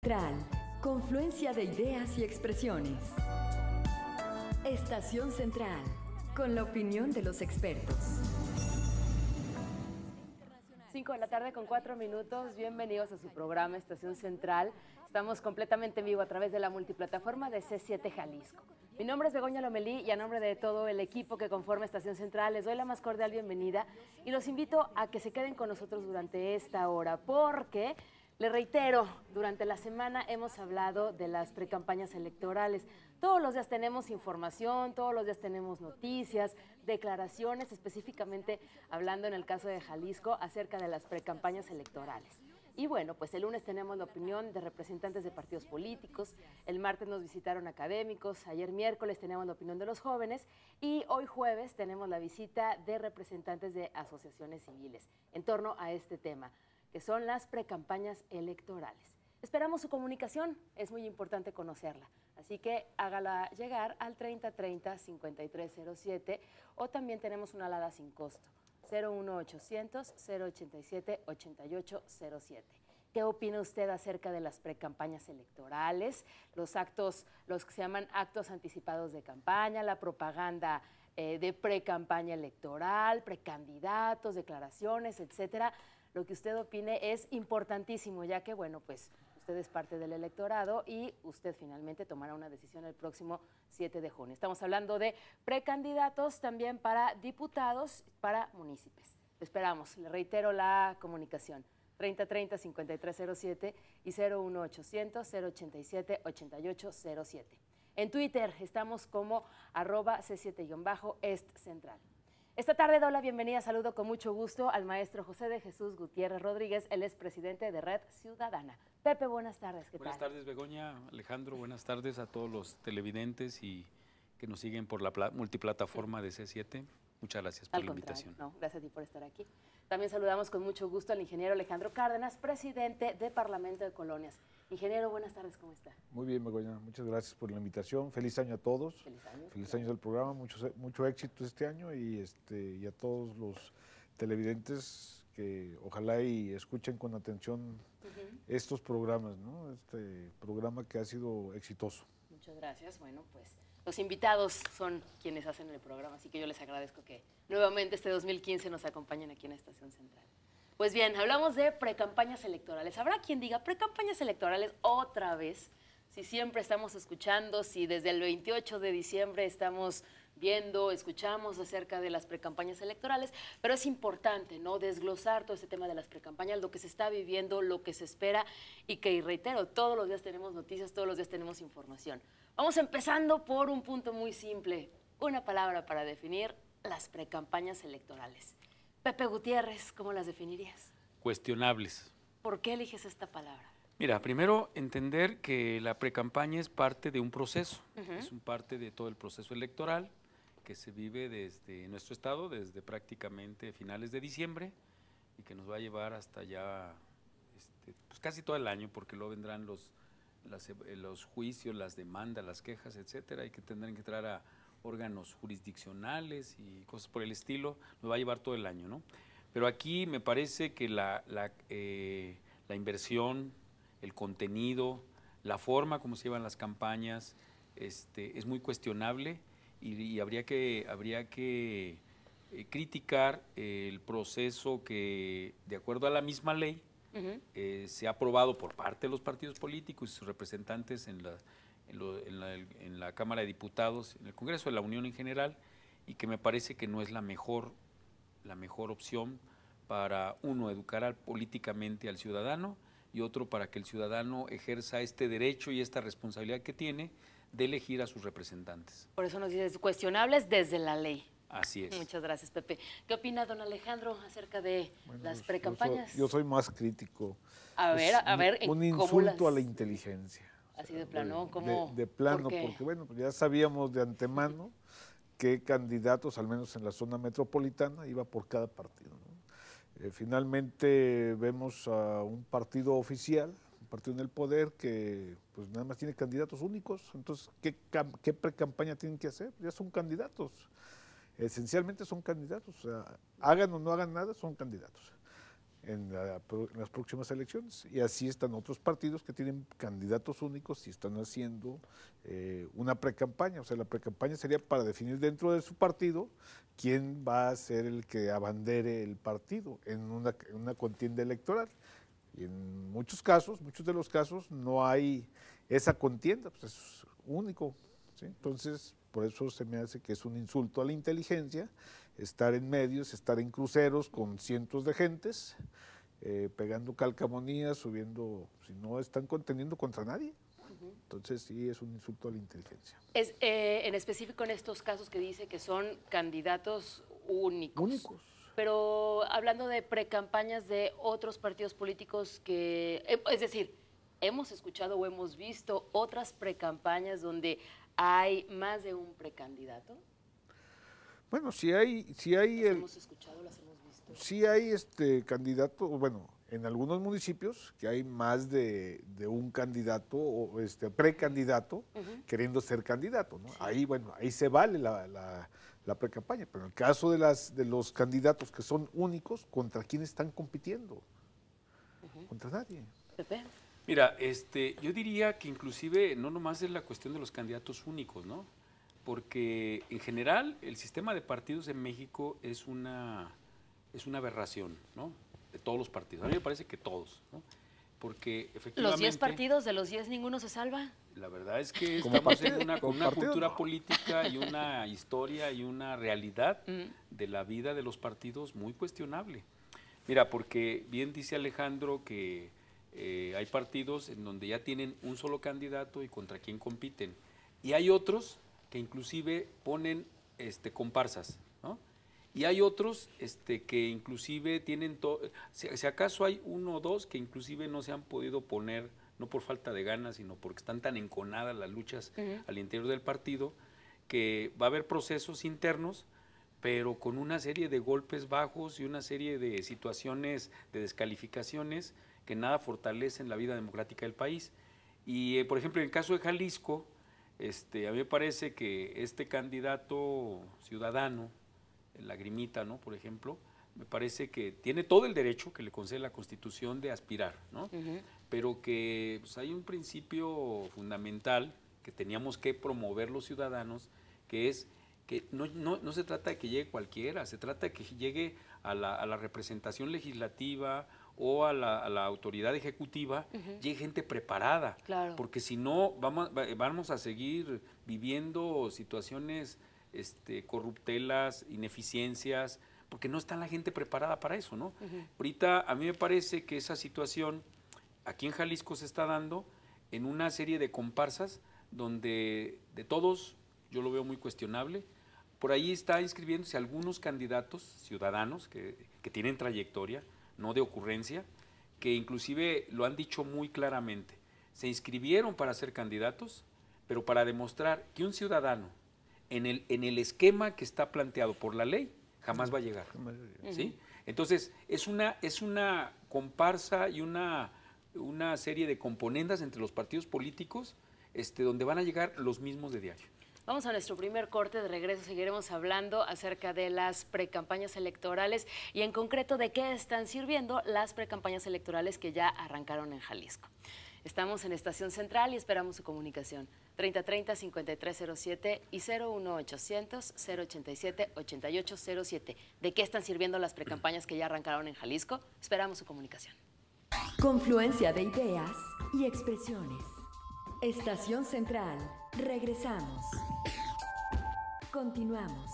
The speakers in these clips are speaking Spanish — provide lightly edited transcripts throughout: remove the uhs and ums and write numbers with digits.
Central, confluencia de ideas y expresiones. Estación Central, con la opinión de los expertos. 5 de la tarde con 4 minutos, bienvenidos a su programa Estación Central. Estamos completamente en vivo a través de la multiplataforma de C7 Jalisco. Mi nombre es Begoña Lomelí y a nombre de todo el equipo que conforma Estación Central les doy la más cordial bienvenida y los invito a que se queden con nosotros durante esta hora porque, les reitero, durante la semana hemos hablado de las precampañas electorales. Todos los días tenemos información, todos los días tenemos noticias, declaraciones, específicamente hablando en el caso de Jalisco acerca de las precampañas electorales. Y bueno, pues el lunes tenemos la opinión de representantes de partidos políticos, el martes nos visitaron académicos, ayer miércoles tenemos la opinión de los jóvenes y hoy jueves tenemos la visita de representantes de asociaciones civiles en torno a este tema, que son las precampañas electorales. Esperamos su comunicación, es muy importante conocerla, así que hágala llegar al 3030-5307 o también tenemos una alada sin costo, 01800-087-8807. ¿Qué opina usted acerca de las precampañas electorales, los actos, los que se llaman actos anticipados de campaña, la propaganda de precampaña electoral, precandidatos, declaraciones, etcétera? Lo que usted opine es importantísimo, ya que, bueno, pues usted es parte del electorado y usted finalmente tomará una decisión el próximo 7 de junio. Estamos hablando de precandidatos también para diputados, para municipios. Esperamos, le reitero la comunicación, 3030-5307 y 01800-087-8807. En Twitter estamos como @C7-EstCentral. Esta tarde doy la bienvenida, saludo con mucho gusto al maestro José de Jesús Gutiérrez Rodríguez, él es presidente de Red Ciudadana. Pepe, buenas tardes, ¿qué tal? Buenas tardes, Begoña, Alejandro, buenas tardes a todos los televidentes y que nos siguen por la multiplataforma de C7. Muchas gracias por la invitación. No, gracias a ti por estar aquí. También saludamos con mucho gusto al ingeniero Alejandro Cárdenas, presidente de Parlamento de Colonias. Ingeniero, buenas tardes, ¿cómo está? Muy bien, Begoña, muchas gracias por la invitación. Feliz año a todos. Feliz año del programa, mucho éxito este año y a todos los televidentes que ojalá y escuchen con atención estos programas, ¿no? Este programa que ha sido exitoso. Muchas gracias. Bueno, pues los invitados son quienes hacen el programa, así que yo les agradezco que nuevamente este 2015 nos acompañen aquí en Estación Central. Pues bien, hablamos de precampañas electorales. Habrá quien diga, precampañas electorales otra vez, si siempre estamos escuchando, si desde el 28 de diciembre estamos viendo, escuchamos acerca de las precampañas electorales, pero es importante, ¿no?, desglosar todo este tema de las precampañas, lo que se está viviendo, lo que se espera y que, reitero, todos los días tenemos noticias, todos los días tenemos información. Vamos empezando por un punto muy simple, una palabra para definir las precampañas electorales. Pepe Gutiérrez, ¿cómo las definirías? Cuestionables. ¿Por qué eliges esta palabra? Mira, primero entender que la precampaña es parte de un proceso, es un parte de todo el proceso electoral que se vive desde nuestro estado, desde prácticamente finales de diciembre y que nos va a llevar hasta ya pues casi todo el año, porque luego vendrán los juicios, las demandas, las quejas, etcétera, y que tendrán que entrar a órganos jurisdiccionales y cosas por el estilo, nos va a llevar todo el año, ¿no? Pero aquí me parece que la inversión, el contenido, la forma como se llevan las campañas, es muy cuestionable y habría que criticar el proceso que, de acuerdo a la misma ley, se ha aprobado por parte de los partidos políticos y sus representantes en la Cámara de Diputados, en el Congreso de la Unión en general, y que me parece que no es la mejor opción para, uno, educar políticamente al ciudadano, y otro, para que el ciudadano ejerza este derecho y esta responsabilidad que tiene de elegir a sus representantes. Por eso nos dices cuestionables desde la ley. Así es. Muchas gracias, Pepe. ¿Qué opina don Alejandro acerca de las precampañas? Yo soy más crítico. A ver, un insulto a la inteligencia. Así de plano, ¿cómo? De plano, porque bueno, pues ya sabíamos de antemano qué candidatos, al menos en la zona metropolitana, iba por cada partido, ¿no? Finalmente vemos a un partido oficial, un partido en el poder que pues nada más tiene candidatos únicos. Entonces, ¿qué precampaña tienen que hacer? Ya son candidatos. Esencialmente son candidatos, o sea, hagan o no hagan nada, son candidatos. en las próximas elecciones. Y así están otros partidos que tienen candidatos únicos y están haciendo una precampaña. O sea, la precampaña sería para definir dentro de su partido quién va a ser el que abandere el partido en una contienda electoral. Y en muchos de los casos, no hay esa contienda, pues es único, ¿sí? Entonces, por eso se me hace que es un insulto a la inteligencia estar en medios, estar en cruceros con cientos de gentes, pegando calcamonías, subiendo, si no están conteniendo contra nadie. Entonces sí es un insulto a la inteligencia. Es, en específico en estos casos que dice que son candidatos únicos. Únicos. Pero hablando de precampañas de otros partidos políticos que, es decir, hemos escuchado o hemos visto otras precampañas donde hay más de un precandidato. Bueno, si hay Las hemos escuchado, las hemos visto. sí hay candidato, bueno, en algunos municipios que hay más de un candidato o precandidato queriendo ser candidato, ¿no? Sí. Ahí, bueno, ahí se vale la precampaña, pero en el caso de los candidatos que son únicos, ¿contra quién están compitiendo? Contra nadie. Pepe. Mira, yo diría que inclusive no nomás es la cuestión de los candidatos únicos, ¿no? Porque en general el sistema de partidos en México es una aberración, ¿no? De todos los partidos. A mí me parece que todos, ¿no? Porque efectivamente... ¿Los 10 partidos, de los 10 ninguno se salva? La verdad es que estamos en una cultura política y una historia y una realidad de la vida de los partidos muy cuestionable. Mira, porque bien dice Alejandro que hay partidos en donde ya tienen un solo candidato y contra quién compiten. Y hay otros que inclusive ponen comparsas, ¿no? Y hay otros que inclusive tienen, si acaso hay uno o dos que inclusive no se han podido poner, no por falta de ganas, sino porque están tan enconadas las luchas al interior del partido, que va a haber procesos internos, pero con una serie de golpes bajos y una serie de situaciones de descalificaciones que nada fortalecen la vida democrática del país. Y, por ejemplo, en el caso de Jalisco, a mí me parece que este candidato ciudadano, Lagrimita, ¿no? Por ejemplo, me parece que tiene todo el derecho que le concede la Constitución de aspirar, ¿no? Pero que pues, hay un principio fundamental que teníamos que promover los ciudadanos, que es que no se trata de que llegue cualquiera, se trata de que llegue a la representación legislativa o a la autoridad ejecutiva, llegue gente preparada, claro. Porque si no vamos a seguir viviendo situaciones corruptelas, ineficiencias, porque no está la gente preparada para eso, ¿no? Ahorita a mí me parece que esa situación aquí en Jalisco se está dando en una serie de comparsas donde de todos yo lo veo muy cuestionable. Por ahí está inscribiéndose algunos candidatos ciudadanos que tienen trayectoria, no de ocurrencia, que inclusive lo han dicho muy claramente. Se inscribieron para ser candidatos, pero para demostrar que un ciudadano en el esquema que está planteado por la ley jamás va a llegar, ¿sí? Entonces es una comparsa y una serie de componendas entre los partidos políticos donde van a llegar los mismos de diario. Vamos a nuestro primer corte. De regreso seguiremos hablando acerca de las precampañas electorales y en concreto de qué están sirviendo las precampañas electorales que ya arrancaron en Jalisco. Estamos en Estación Central y esperamos su comunicación. 3030-5307 y 01800-087-8807. ¿De qué están sirviendo las precampañas que ya arrancaron en Jalisco? Esperamos su comunicación. Confluencia de ideas y expresiones. Estación Central. Regresamos. Continuamos.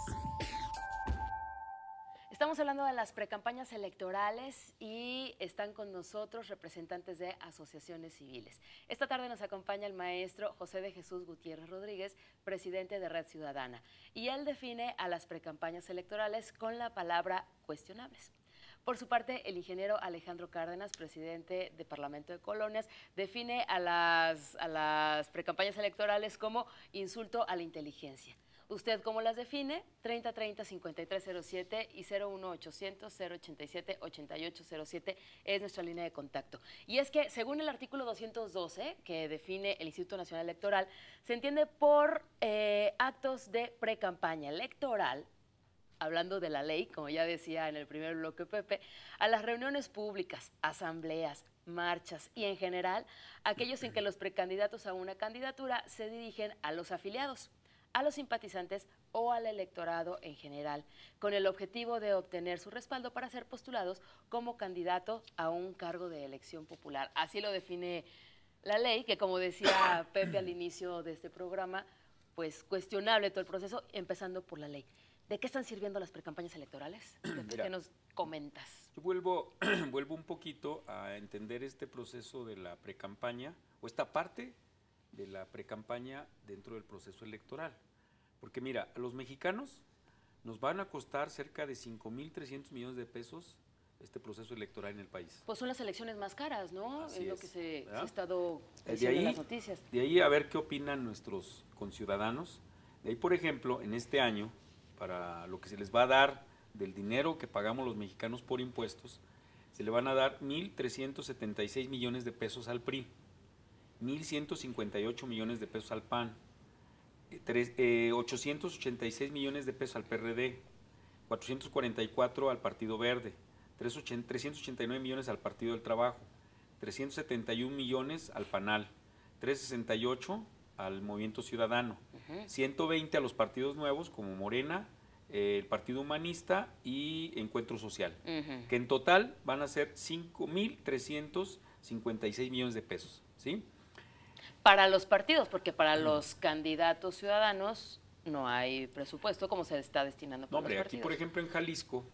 Estamos hablando de las precampañas electorales y están con nosotros representantes de asociaciones civiles. Esta tarde nos acompaña el maestro José de Jesús Gutiérrez Rodríguez, presidente de Red Ciudadana, y él define a las precampañas electorales con la palabra cuestionables. Por su parte, el ingeniero Alejandro Cárdenas, presidente de Parlamento de Colonias, define a las precampañas electorales como insulto a la inteligencia. ¿Usted cómo las define? 3030-5307 y 01800-087-8807 es nuestra línea de contacto. Y es que, según el artículo 212, que define el Instituto Nacional Electoral, se entiende por actos de precampaña electoral hablando de la ley, como ya decía en el primer bloque Pepe, a las reuniones públicas, asambleas, marchas y en general aquellos en que los precandidatos a una candidatura se dirigen a los afiliados, a los simpatizantes o al electorado en general, con el objetivo de obtener su respaldo para ser postulados como candidato a un cargo de elección popular. Así lo define la ley, que como decía Pepe al inicio de este programa, pues cuestionable todo el proceso, empezando por la ley. ¿De qué están sirviendo las precampañas electorales? Pepe, ¿qué nos comentas? Yo vuelvo un poquito a entender este proceso de la precampaña, o esta parte de la precampaña dentro del proceso electoral. Porque mira, a los mexicanos nos van a costar cerca de 5.300 millones de pesos este proceso electoral en el país. Pues son las elecciones más caras, ¿no? Así es lo que se ha ¿verdad? estado diciendo en las noticias. De ahí a ver qué opinan nuestros conciudadanos. De ahí, por ejemplo, en este año, para lo que se les va a dar del dinero que pagamos los mexicanos por impuestos, se le van a dar 1.376 millones de pesos al PRI, 1.158 millones de pesos al PAN, 886 millones de pesos al PRD, 444 al Partido Verde, 389 millones al Partido del Trabajo, 371 millones al PANAL, 368 al Movimiento Ciudadano, 120 a los partidos nuevos como Morena, el Partido Humanista y Encuentro Social, que en total van a ser 5.356 millones de pesos, ¿sí? Para los partidos, porque para los candidatos ciudadanos no hay presupuesto como se está destinando para los partidos. Aquí, por ejemplo, en Jalisco,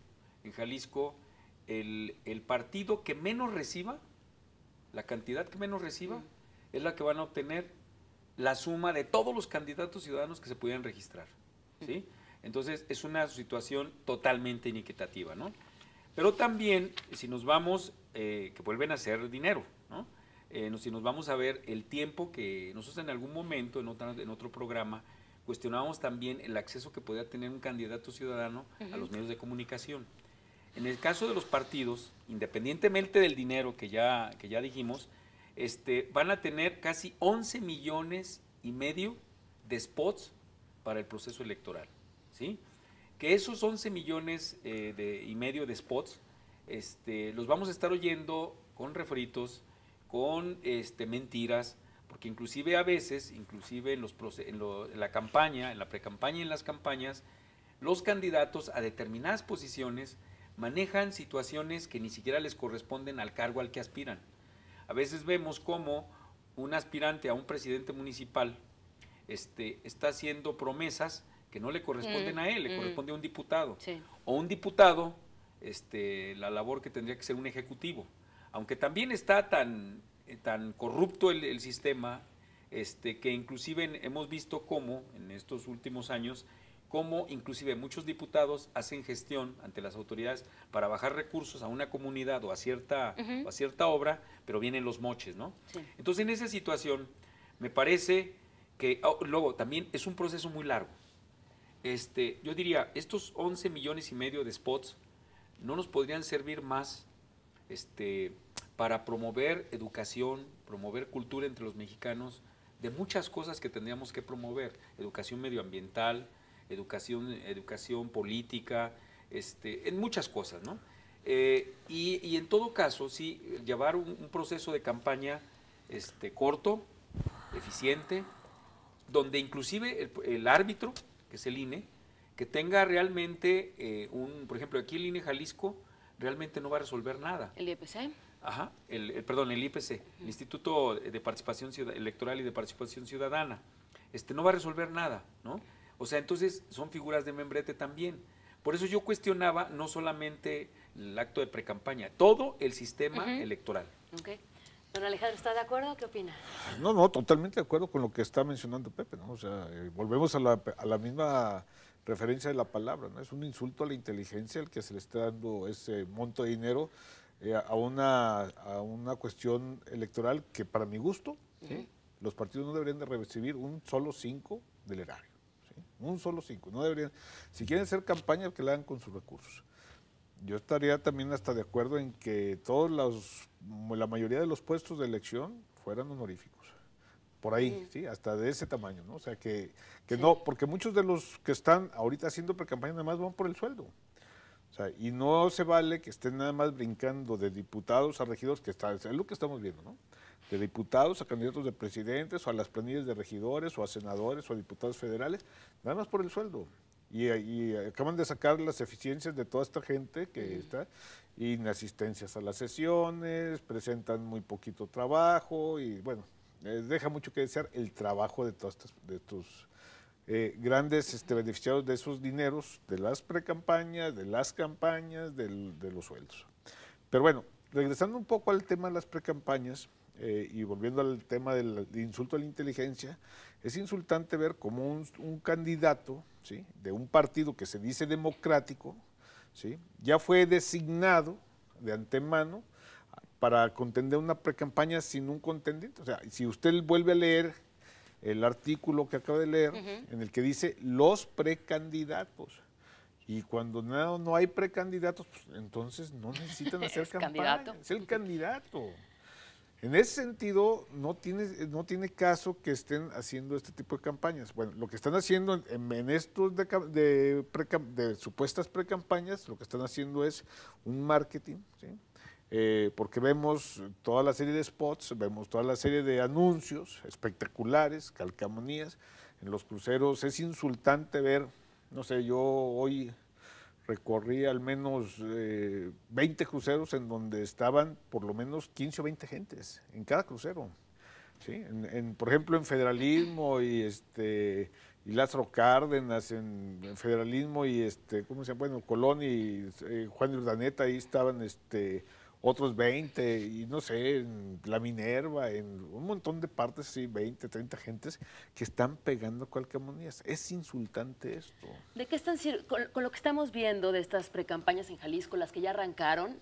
el partido que menos reciba, la cantidad que menos reciba, es la que van a obtener la suma de todos los candidatos ciudadanos que se pudieran registrar, ¿sí? Entonces, es una situación totalmente inequitativa, ¿no? Pero también, si nos vamos, que vuelven a ser dinero, ¿no? Si nos vamos a ver el tiempo que nosotros en algún momento, en otro programa, cuestionábamos también el acceso que podía tener un candidato ciudadano a los medios de comunicación. En el caso de los partidos, independientemente del dinero que ya dijimos, van a tener casi 11 millones y medio de spots para el proceso electoral, ¿sí? Que esos 11 millones y medio de spots los vamos a estar oyendo con refritos, con mentiras, porque inclusive a veces, en la campaña, en la precampaña y en las campañas, los candidatos a determinadas posiciones manejan situaciones que ni siquiera les corresponden al cargo al que aspiran. A veces vemos cómo un aspirante a un presidente municipal está haciendo promesas que no le corresponden a él, le corresponde a un diputado. Sí. O un diputado, la labor que tendría que ser un ejecutivo. Aunque también está tan corrupto el sistema, que inclusive hemos visto cómo en estos últimos años, cómo inclusive muchos diputados hacen gestión ante las autoridades para bajar recursos a una comunidad o a cierta obra, pero vienen los moches, ¿no? Sí. Entonces, en esa situación, me parece que luego también es un proceso muy largo. Yo diría, estos 11 millones y medio de spots no nos podrían servir más para promover educación, promover cultura entre los mexicanos, de muchas cosas que tendríamos que promover, educación medioambiental, educación política, en muchas cosas, ¿no? Y en todo caso, sí, llevar un proceso de campaña corto, eficiente, donde inclusive el árbitro, que es el INE, que tenga realmente por ejemplo, aquí el INE Jalisco realmente no va a resolver nada. ¿El IPC? Ajá, el IPC, el Instituto de Participación Electoral y de Participación Ciudadana, no va a resolver nada, ¿no? O sea, entonces son figuras de membrete también. Por eso yo cuestionaba no solamente el acto de precampaña, todo el sistema electoral. Okay. Don Alejandro, ¿está de acuerdo? ¿Qué opina? No, totalmente de acuerdo con lo que está mencionando Pepe, ¿no? O sea, volvemos a la misma referencia de la palabra, ¿no? Es un insulto a la inteligencia el que se le está dando ese monto de dinero a una cuestión electoral que, para mi gusto, ¿sí? Los partidos no deberían de recibir un solo 5 del erario, ¿sí? Un solo 5, no deberían. Si quieren hacer campaña, que la hagan con sus recursos. Yo estaría también hasta de acuerdo en que la mayoría de los puestos de elección fueran honoríficos. por ahí, ¿sí? Hasta de ese tamaño, ¿no? O sea, que no, porque muchos de los que están ahorita haciendo precampaña nada más van por el sueldo. O sea, y no se vale que estén nada más brincando de diputados a regidores, que es lo que estamos viendo, ¿no? De diputados a candidatos de presidentes, o a las planillas de regidores, o a senadores, o a diputados federales, nada más por el sueldo. Y acaban de sacar las eficiencias de toda esta gente que está, inasistencias a las sesiones, presentan muy poquito trabajo, y bueno, deja mucho que desear el trabajo de todos estos grandes beneficiados de esos dineros, de las precampañas, de las campañas, de los sueldos. Pero bueno, regresando un poco al tema de las precampañas y volviendo al tema del insulto a la inteligencia, es insultante ver cómo un candidato, ¿sí?, de un partido que se dice democrático, ¿sí?, ya fue designado de antemano para contender una precampaña sin un contendiente. O sea, si usted vuelve a leer el artículo que acaba de leer, en el que dice los precandidatos, y cuando no hay precandidatos, pues, entonces no necesitan hacer campaña, es el candidato. En ese sentido, no tiene caso que estén haciendo este tipo de campañas. Bueno, lo que están haciendo en estos de supuestas precampañas, lo que están haciendo es un marketing, ¿sí? Porque vemos toda la serie de spots, vemos toda la serie de anuncios espectaculares, calcamonías. En los cruceros es insultante ver, no sé, yo hoy recorrí al menos 20 cruceros en donde estaban por lo menos 15 o 20 gentes en cada crucero. ¿Sí? Por ejemplo, en Federalismo y Lázaro Cárdenas, en Federalismo y ¿cómo se llama? Bueno, Colón y Juan de Urdaneta, ahí estaban otros 20, y no sé, en La Minerva, en un montón de partes, sí, 20, 30 gentes que están pegando calcamonías. Es insultante esto. ¿De qué están con lo que estamos viendo de estas precampañas en Jalisco, las que ya arrancaron,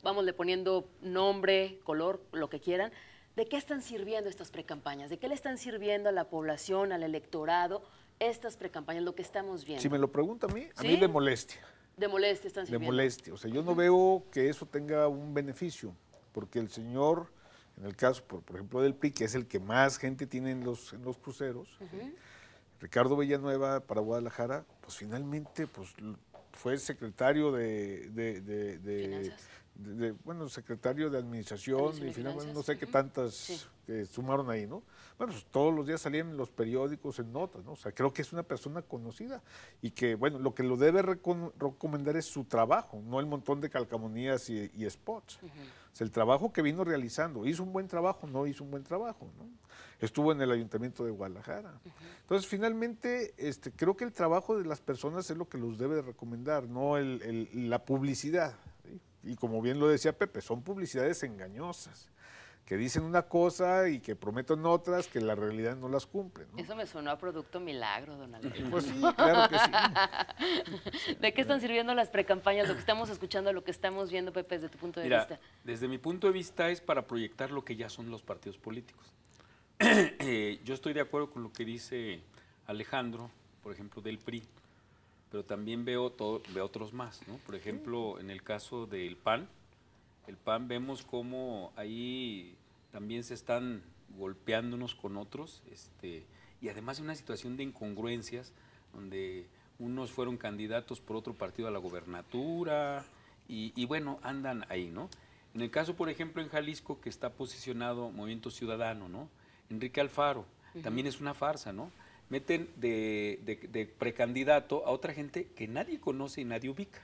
vámosle poniendo nombre, color, lo que quieran, ¿de qué están sirviendo estas precampañas? ¿De qué le están sirviendo a la población, al electorado, estas precampañas, lo que estamos viendo? Si me lo pregunta a mí ¿Sí? de molestia. De molestia están sirviendo. De molestia. O sea, yo no veo que eso tenga un beneficio, porque el señor, en el caso, por ejemplo, del PRI, que es el que más gente tiene en los cruceros, ¿sí? Ricardo Villanueva para Guadalajara, pues finalmente pues, fue secretario bueno, secretario de administración y finalmente no sé qué tantas que sumaron ahí, ¿no? Bueno, pues todos los días salían en los periódicos, en notas, ¿no? O sea, creo que es una persona conocida y que, bueno, lo que lo debe recomendar es su trabajo, no el montón de calcamonías y spots. O sea, el trabajo que vino realizando, ¿hizo un buen trabajo? No hizo un buen trabajo, ¿no? Estuvo en el Ayuntamiento de Guadalajara. Entonces, finalmente, creo que el trabajo de las personas es lo que los debe de recomendar, no la publicidad, ¿sí? Y como bien lo decía Pepe, son publicidades engañosas, que dicen una cosa y que prometen otras que la realidad no las cumplen, ¿no? Eso me sonó a producto milagro, don Alberto. Pues sí, claro que sí. ¿De qué están sirviendo las precampañas? Lo que estamos escuchando, lo que estamos viendo, Pepe, desde tu punto de vista. Desde mi punto de vista es para proyectar lo que ya son los partidos políticos. Yo estoy de acuerdo con lo que dice Alejandro, por ejemplo, del PRI, pero también veo otros más, ¿no? Por ejemplo, en el caso del PAN, el PAN vemos cómo ahí también se están golpeando unos con otros, y además de una situación de incongruencias, donde unos fueron candidatos por otro partido a la gobernatura, y bueno, andan ahí, ¿no? En el caso, por ejemplo, en Jalisco, que está posicionado Movimiento Ciudadano, ¿no? Enrique Alfaro, también es una farsa, ¿no? Meten de precandidato a otra gente que nadie conoce y nadie ubica.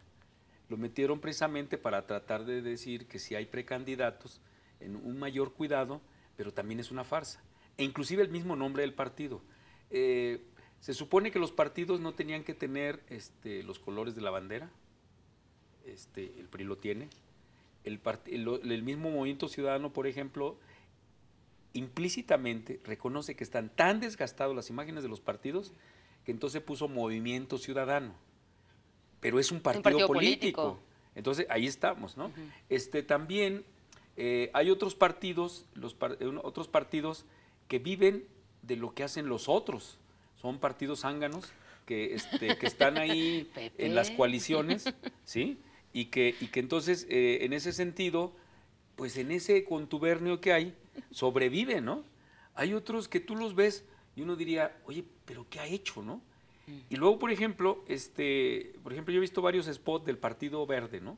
Lo metieron precisamente para tratar de decir que si hay precandidatos, en un mayor cuidado, pero también es una farsa. E inclusive el mismo nombre del partido. Se supone que los partidos no tenían que tener los colores de la bandera. El PRI lo tiene. El mismo Movimiento Ciudadano, por ejemplo, implícitamente reconoce que están tan desgastados las imágenes de los partidos que entonces puso Movimiento Ciudadano. Pero es un partido político. Entonces, ahí estamos, ¿no? También hay otros partidos, otros partidos que viven de lo que hacen los otros. Son partidos zánganos que están ahí en las coaliciones, ¿sí? Y que entonces, en ese sentido, pues en ese contubernio que hay, sobrevive, ¿no? Hay otros que tú los ves y uno diría, oye, ¿pero qué ha hecho, no? Y luego, por ejemplo, yo he visto varios spots del Partido Verde, ¿no?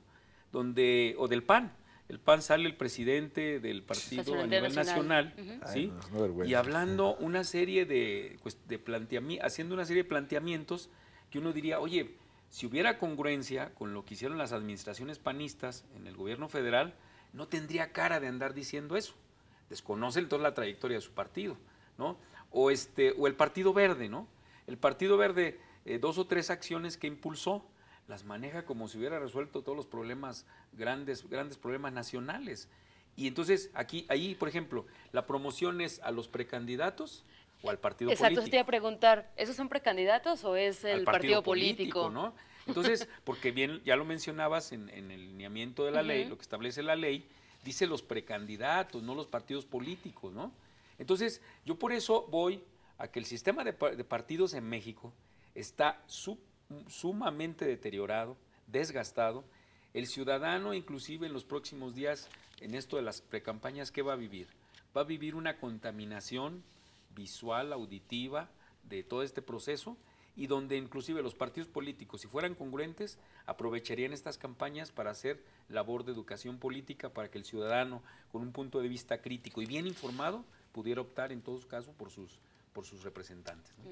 O del PAN. El PAN sale el presidente del partido a nivel nacional, ¿sí? Ay, no, vergüenza. Y hablando una serie haciendo una serie de planteamientos que uno diría, oye, si hubiera congruencia con lo que hicieron las administraciones panistas en el gobierno federal, no tendría cara de andar diciendo eso. Desconocen toda la trayectoria de su partido, ¿no? O el Partido Verde, ¿no? El Partido Verde, 2 o 3 acciones que impulsó, las maneja como si hubiera resuelto todos los problemas, grandes problemas nacionales. Y entonces, ahí, por ejemplo, la promoción es a los precandidatos o al partido político. Exacto, te iba a preguntar, ¿esos son precandidatos o es el partido político? ¿No? Entonces, porque bien, ya lo mencionabas en el lineamiento de la ley, lo que establece la ley, dice los precandidatos, no los partidos políticos, ¿no? Entonces, yo por eso voy a que el sistema de partidos en México está sumamente deteriorado, desgastado. El ciudadano, inclusive en los próximos días, en esto de las precampañas, ¿qué va a vivir? Va a vivir una contaminación visual, auditiva, de todo este proceso, y donde inclusive los partidos políticos, si fueran congruentes, aprovecharían estas campañas para hacer labor de educación política para que el ciudadano, con un punto de vista crítico y bien informado, pudiera optar en todos casos por sus representantes, ¿no?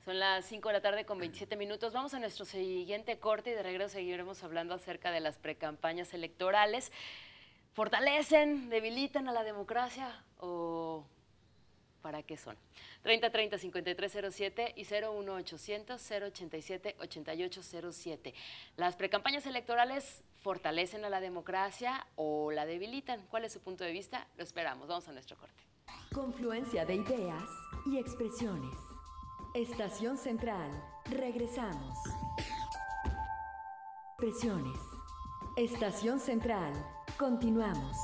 Son las 5 de la tarde con 27 minutos. Vamos a nuestro siguiente corte y de regreso seguiremos hablando acerca de las precampañas electorales. ¿Fortalecen, debilitan a la democracia o para qué son? 3030-5307 y 01800-087-8807. ¿Las precampañas electorales fortalecen a la democracia o la debilitan? ¿Cuál es su punto de vista? Lo esperamos. Vamos a nuestro corte. Confluencia de ideas y expresiones. Estación Central. Regresamos. Expresiones. Estación Central. Continuamos.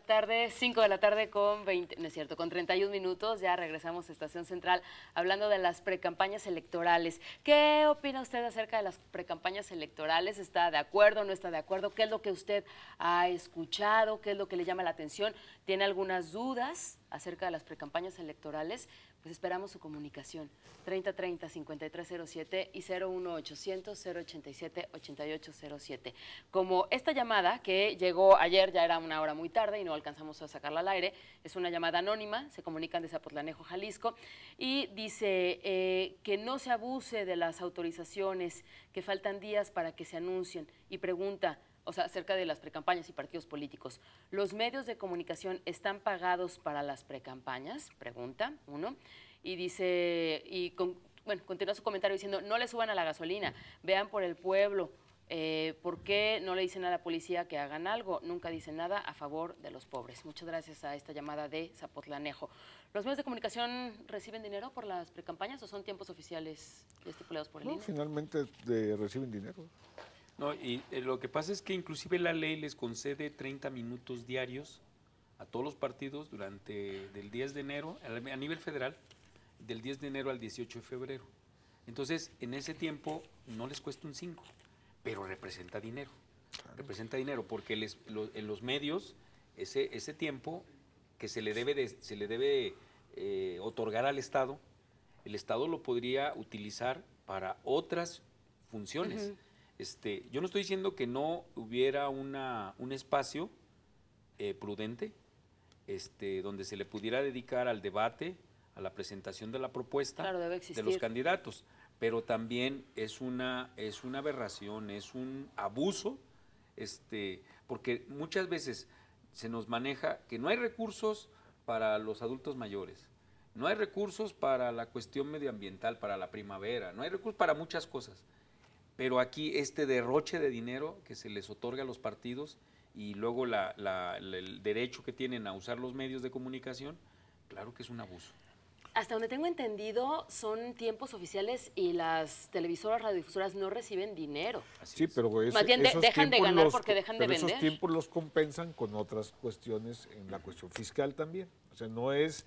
Tarde, 5 de la tarde con 31 minutos, ya regresamos a Estación Central hablando de las precampañas electorales. ¿Qué opina usted acerca de las precampañas electorales? ¿Está de acuerdo, no está de acuerdo? ¿Qué es lo que usted ha escuchado? ¿Qué es lo que le llama la atención? ¿Tiene algunas dudas acerca de las precampañas electorales? Pues esperamos su comunicación. 3030-5307 y 01800-087-8807. Como esta llamada que llegó ayer, ya era una hora muy tarde y no alcanzamos a sacarla al aire, es una llamada anónima, se comunican de Zapotlanejo, Jalisco, y dice que no se abuse de las autorizaciones, que faltan días para que se anuncien, y pregunta, o sea, acerca de las precampañas y partidos políticos. ¿Los medios de comunicación están pagados para las precampañas? Pregunta, uno. Y dice, continúa su comentario diciendo, no le suban a la gasolina, vean por el pueblo. ¿Por qué no le dicen a la policía que hagan algo? Nunca dicen nada a favor de los pobres. Muchas gracias a esta llamada de Zapotlanejo. ¿Los medios de comunicación reciben dinero por las precampañas o son tiempos oficiales estipulados por el INE? Finalmente reciben dinero. No, y lo que pasa es que inclusive la ley les concede 30 minutos diarios a todos los partidos del 10 de enero, a nivel federal, del 10 de enero al 18 de febrero. Entonces, en ese tiempo no les cuesta un 5, pero representa dinero. Representa dinero porque en los medios ese tiempo que se le debe otorgar al Estado, el Estado lo podría utilizar para otras funciones. Yo no estoy diciendo que no hubiera un espacio prudente donde se le pudiera dedicar al debate, a la presentación de la propuesta, claro, debe de los candidatos, pero también es una aberración, es un abuso, porque muchas veces se nos maneja que no hay recursos para los adultos mayores, no hay recursos para la cuestión medioambiental, para la primavera, no hay recursos para muchas cosas. Pero aquí este derroche de dinero que se les otorga a los partidos y luego el derecho que tienen a usar los medios de comunicación, claro que es un abuso. Hasta donde tengo entendido, son tiempos oficiales y las televisoras, radiodifusoras no reciben dinero. Sí, pero más bien dejan de ganar porque dejan de vender. Esos tiempos los compensan con otras cuestiones en la cuestión fiscal también. O sea, no es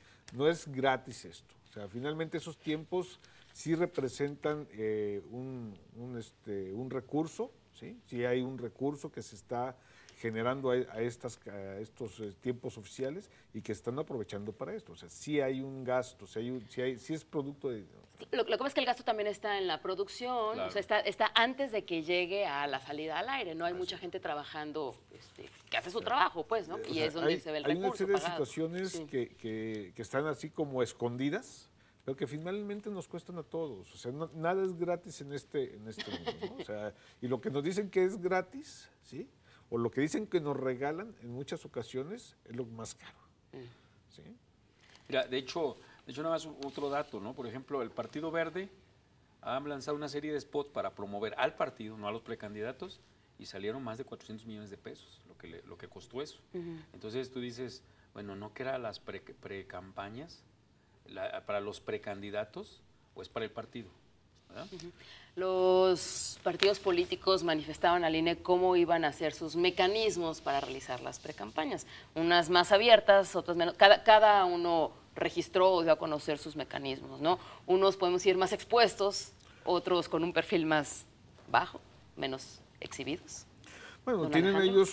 gratis esto. O sea, finalmente esos tiempos sí representan un recurso, ¿sí? Sí hay un recurso que se está generando a estos tiempos oficiales y que están aprovechando para esto. O sea, sí hay un gasto, sí es producto de... Lo que pasa es que el gasto también está en la producción, Claro. o sea, está antes de que llegue a la salida al aire, ¿no? Hay mucha gente trabajando, que hace su trabajo, pues, ¿no? Y es donde se ve el hay recurso una serie de pagado. situaciones Sí. que están así como escondidas, pero que finalmente nos cuestan a todos. O sea, nada es gratis en este mundo, ¿no? O sea, y lo que nos dicen que es gratis, ¿sí? O lo que dicen que nos regalan en muchas ocasiones es lo más caro, ¿sí? Mira, de hecho nada más otro dato, ¿no? Por ejemplo, el Partido Verde ha lanzado una serie de spots para promover al partido, no a los precandidatos, y salieron más de 400 millones de pesos, lo que costó eso. Entonces tú dices, bueno, ¿no que eran las precampañas para los precandidatos o es para el partido? ¿Verdad? Los partidos políticos manifestaban al INE cómo iban a hacer sus mecanismos para realizar las precampañas. Unas más abiertas, otras menos. Cada uno registró o dio a conocer sus mecanismos, ¿no? Unos podemos ir más expuestos, otros con un perfil más bajo, menos exhibidos. Bueno, Don tienen Alejandro. ellos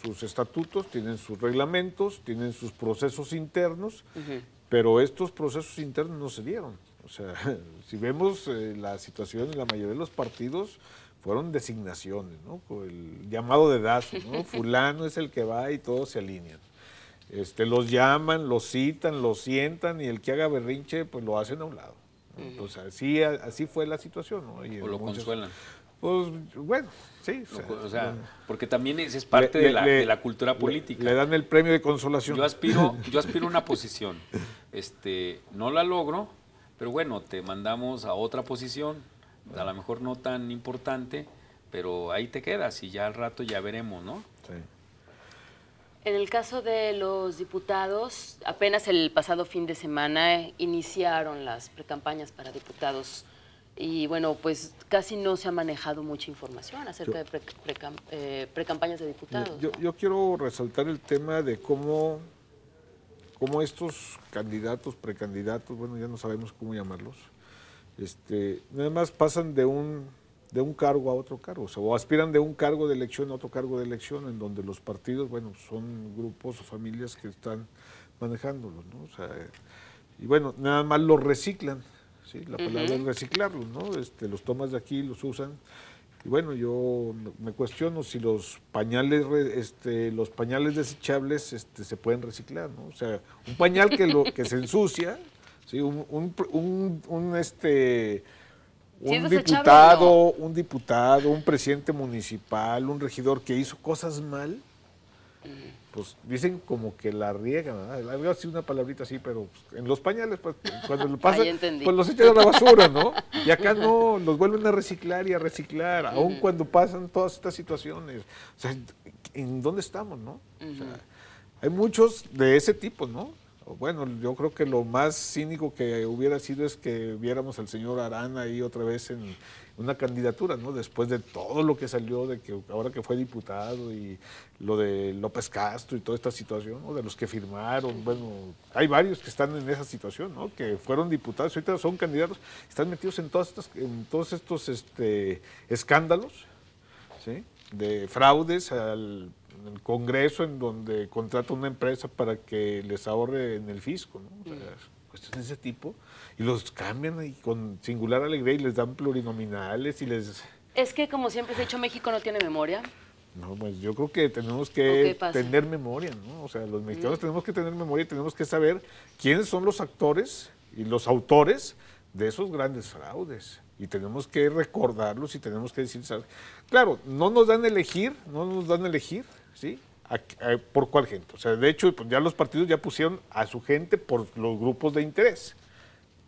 sus estatutos, tienen sus reglamentos, tienen sus procesos internos, pero estos procesos internos no se dieron. O sea, si vemos la situación en la mayoría de los partidos, fueron designaciones, ¿no? Con el llamado dedazo, ¿no? Fulano es el que va y todos se alinean. Los llaman, los citan, los sientan y el que haga berrinche, pues lo hacen a un lado, ¿no? Pues así fue la situación, ¿no? Y O lo consuelan. Pues bueno, sí. O sea, porque también es parte de la cultura política. Le dan el premio de consolación. Yo aspiro a una posición. No la logro, pero bueno, te mandamos a otra posición, a lo mejor no tan importante, pero ahí te quedas y ya al rato ya veremos, ¿no? Sí. En el caso de los diputados, apenas el pasado fin de semana iniciaron las precampañas para diputados y bueno, pues casi no se ha manejado mucha información acerca de precampañas de diputados. Yo quiero resaltar el tema de cómo estos candidatos, precandidatos, bueno, ya no sabemos cómo llamarlos, nada más pasan de un cargo a otro cargo, o aspiran de un cargo de elección a otro cargo de elección, en donde los partidos, bueno, son grupos o familias que están manejándolos, ¿no? O sea, y bueno, nada más los reciclan, ¿sí? La palabra es reciclarlos, ¿no? Los tomas de aquí, los usan. Y bueno, yo me cuestiono si los pañales desechables se pueden reciclar, ¿no? O sea, un pañal que se ensucia, ¿sí? Un diputado, un presidente municipal, un regidor que hizo cosas mal, pues dicen como que la riegan, ¿verdad? Algo así, una palabrita así, pero en los pañales, pues, cuando lo pasan, pues los echan a la basura, ¿no? Y acá no, los vuelven a reciclar y a reciclar, aun cuando pasan todas estas situaciones. O sea, ¿en dónde estamos, no? O sea, hay muchos de ese tipo, ¿no? Bueno, yo creo que lo más cínico que hubiera sido es que viéramos al señor Arana ahí otra vez en una candidatura, ¿no? Después de todo lo que salió, de que ahora que fue diputado y lo de López Castro y toda esta situación, ¿no? De los que firmaron, bueno, hay varios que están en esa situación, ¿no? Que fueron diputados, ahorita son candidatos, están metidos en todos estos escándalos, ¿sí? De fraudes al Congreso, en donde contrata una empresa para que les ahorre en el fisco, ¿no? O sea, cuestiones de ese tipo, y los cambian y con singular alegría y les dan plurinominales y les... Es que, como siempre se ha dicho, México no tiene memoria. No, pues yo creo que tenemos que tener memoria, ¿no? O sea, los mexicanos tenemos que tener memoria y tenemos que saber quiénes son los actores y los autores de esos grandes fraudes. Y tenemos que recordarlos y tenemos que decir, ¿sabes? Claro, no nos dan a elegir, ¿sí? ¿Por cuál gente? O sea, de hecho, pues ya los partidos ya pusieron a su gente por los grupos de interés.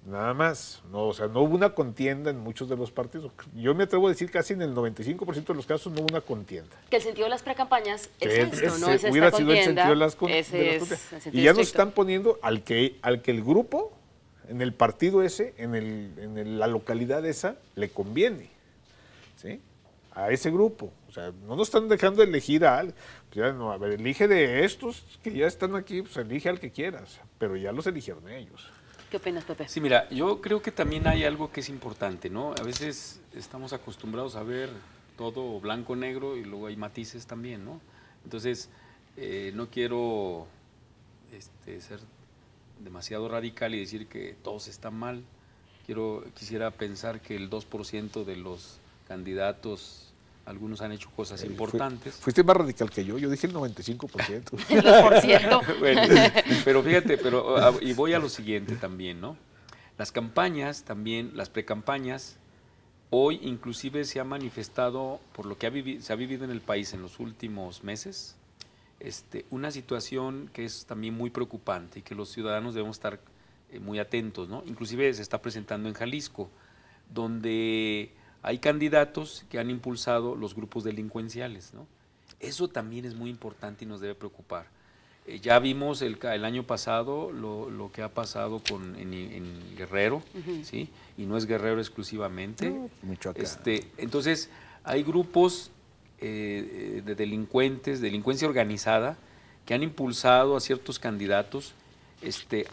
Nada más. No, o sea, no hubo una contienda en muchos de los partidos. Yo me atrevo a decir casi en el 95% de los casos no hubo una contienda. Que el sentido de las precampañas es esto, ¿no? Es hubiera esta sido el contienda. sentido de las contiendas. Y ya nos están poniendo al que el grupo, en el partido ese, en la localidad esa, le conviene, ¿sí? A ese grupo. O sea, no nos están dejando elegir a alguien. Pues ya no, a ver, elige de estos que ya están aquí, pues elige al que quieras, pero ya los eligieron ellos. ¿Qué opinas, Pepe? Sí, mira, yo creo que también hay algo que es importante, ¿no? A veces estamos acostumbrados a ver todo blanco-negro y luego hay matices también, ¿no? Entonces, no quiero ser demasiado radical y decir que todos están mal. Quisiera pensar que el 2% de los candidatos, algunos han hecho cosas importantes. Fuiste más radical que yo dije el 95%. El 2%. Bueno, pero fíjate, y voy a lo siguiente también, ¿no? Las campañas también, las precampañas, hoy inclusive se ha manifestado, por lo que se ha vivido en el país en los últimos meses, una situación que es también muy preocupante y que los ciudadanos debemos estar muy atentos, ¿no? Inclusive se está presentando en Jalisco, donde hay candidatos que han impulsado los grupos delincuenciales, ¿no? Eso también es muy importante y nos debe preocupar. Ya vimos el año pasado lo que ha pasado en Guerrero, ¿sí? Y no es Guerrero exclusivamente. No, Michoacán. Entonces, hay grupos de delincuencia organizada, que han impulsado a ciertos candidatos.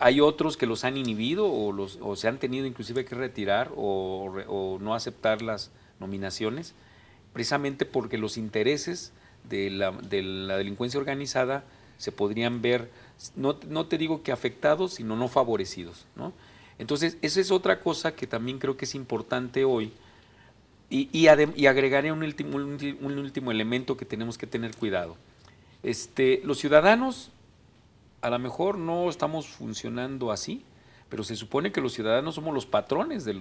Hay otros que los han inhibido o se han tenido inclusive que retirar o no aceptar las nominaciones, precisamente porque los intereses de la delincuencia organizada se podrían ver, no te digo que afectados, sino no favorecidos, ¿no? Entonces, esa es otra cosa que también creo que es importante hoy, y agregaré un último elemento que tenemos que tener cuidado. Los ciudadanos, a lo mejor no estamos funcionando así, pero se supone que los ciudadanos somos los patrones de